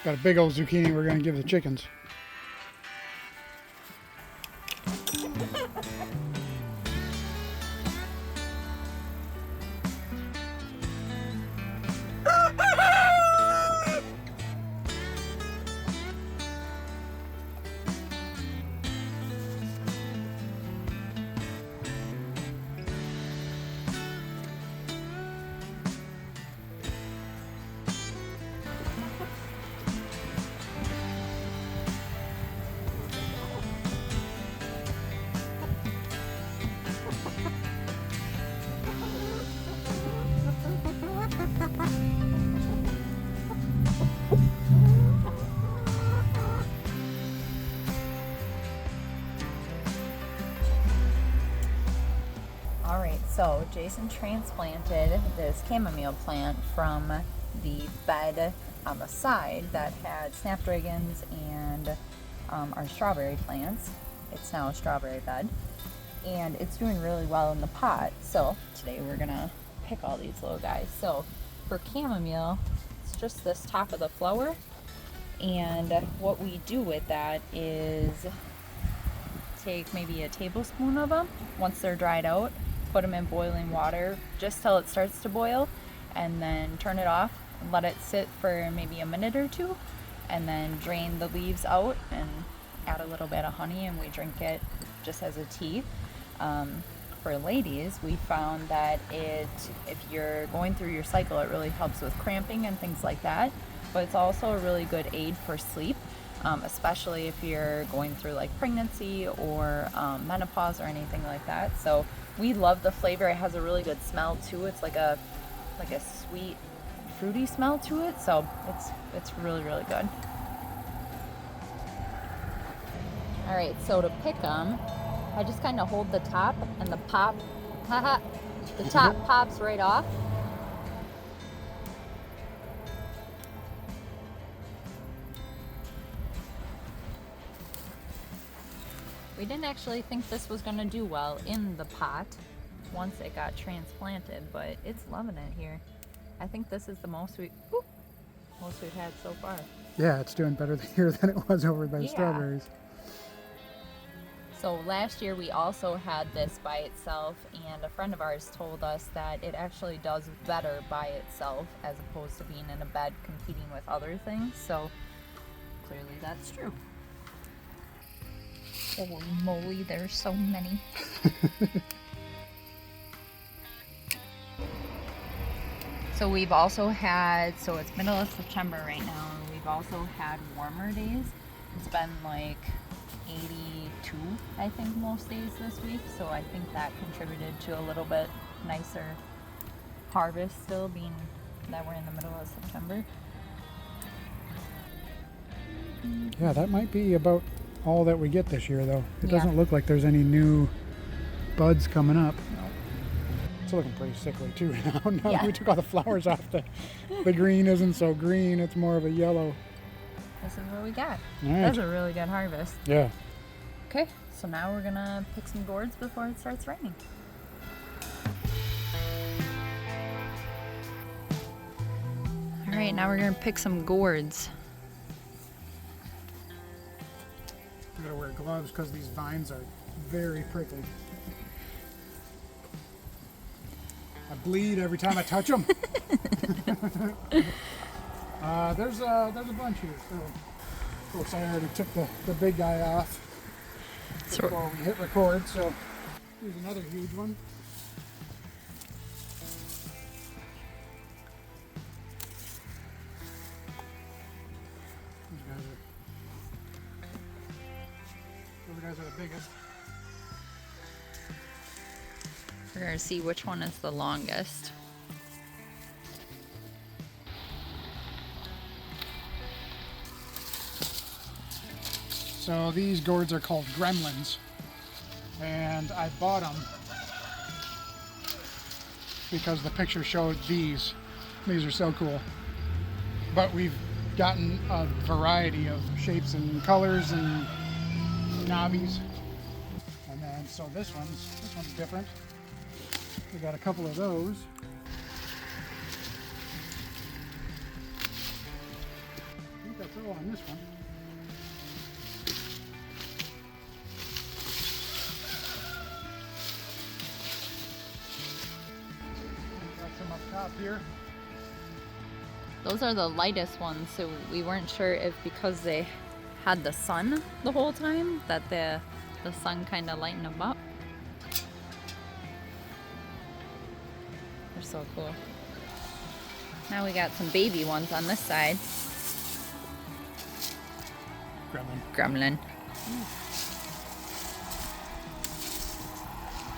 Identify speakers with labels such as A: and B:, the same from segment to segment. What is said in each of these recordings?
A: Got a big old zucchini we're going to give the chickens.
B: Alright, so Jason transplanted this chamomile plant from the bed on the side that had snapdragons and our strawberry plants. It's now a strawberry bed, and it's doing really well in the pot. So today we're gonna pick all these little guys. So for chamomile, it's just this top of the flower, and what we do with that is take maybe a tablespoon of them once they're dried out, put them in boiling water just till it starts to boil, and then turn it off and let it sit for maybe a minute or two, and then drain the leaves out and add a little bit of honey, and we drink it just as a tea. For ladies, we found that if you're going through your cycle, it really helps with cramping and things like that, but it's also a really good aid for sleep. Especially if you're going through like pregnancy or menopause or anything like that. So we love the flavor. It has a really good smell too. It's like a sweet, fruity smell to it. So it's really, really good. All right, so to pick them, I just kind of hold the top, and the top pops right off. We didn't actually think this was going to do well in the pot once it got transplanted, but it's loving it here. I think this is the most we've had so far.
A: Yeah, it's doing better here than it was over by the strawberries.
B: So last year we also had this by itself, and a friend of ours told us that it actually does better by itself as opposed to being in a bed competing with other things. So clearly that's true. Holy moly, there's so many. So we've also had, so it's middle of September right now, and we've also had warmer days. It's been like 82, I think, most days this week. So I think that contributed to a little bit nicer harvest still, being that we're in the middle of September.
A: Yeah, that might be about all that we get this year, though. It doesn't look like there's any new buds coming up.
B: No.
A: It's looking pretty sickly too now. Now that we took all the flowers off, the green isn't so green. It's more of a yellow.
B: This is what we got.
A: All right.
B: That's a really good harvest.
A: Yeah.
B: Okay, so now we're gonna pick some gourds before it starts raining. All right, now we're gonna pick some gourds.
A: I'm gonna wear gloves because these vines are very prickly. I bleed every time I touch them. There's a bunch here. So, of course, I already took the big guy off before we hit record. So here's another huge one. Those guys are the biggest.
B: We're gonna see which one is the longest.
A: So these gourds are called Gremlins, and I bought them because the picture showed these. These are so cool. But we've gotten a variety of shapes and colors and knobbies. And then so this one's different. We got a couple of those. I think That's all on this one. Got some up top here.
B: Those are the lightest ones, so we weren't sure if because they had the sun the whole time that the sun kind of lightened them up. They're so cool. Now we got some baby ones on this side. Gremlin.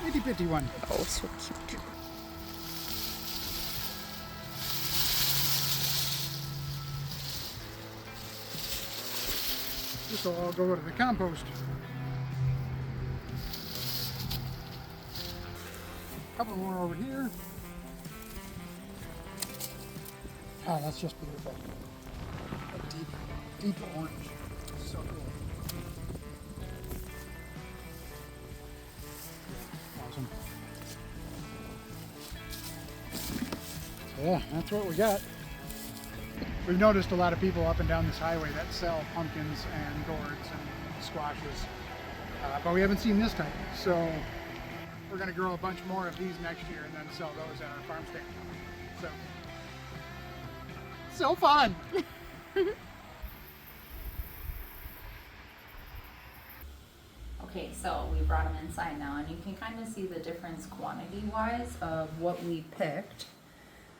A: Itty bitty one.
B: Oh, so cute.
A: This will all go to the compost. Couple more over here. Oh, that's just beautiful. A deep, deep orange. So cool. Awesome. So yeah, that's what we got. We've noticed a lot of people up and down this highway that sell pumpkins and gourds and squashes, but we haven't seen this type. So we're going to grow a bunch more of these next year and then sell those at our farm stand. So fun!
B: Okay, so we brought them inside now, and you can kind of see the difference quantity-wise of what we picked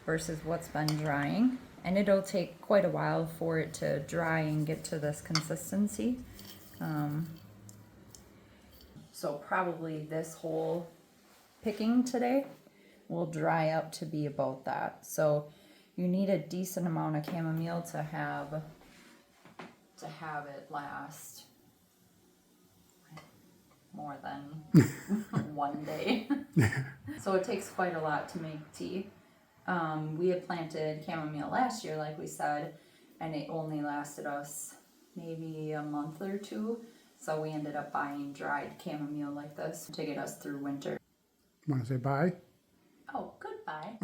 B: versus what's been drying. And it'll take quite a while for it to dry and get to this consistency. So probably this whole picking today will dry up to be about that. So you need a decent amount of chamomile to have it last more than one day. So it takes quite a lot to make tea. We had planted chamomile last year, like we said, and it only lasted us maybe a month or two. So we ended up buying dried chamomile like this to get us through winter.
A: Want to say bye?
B: Oh, goodbye.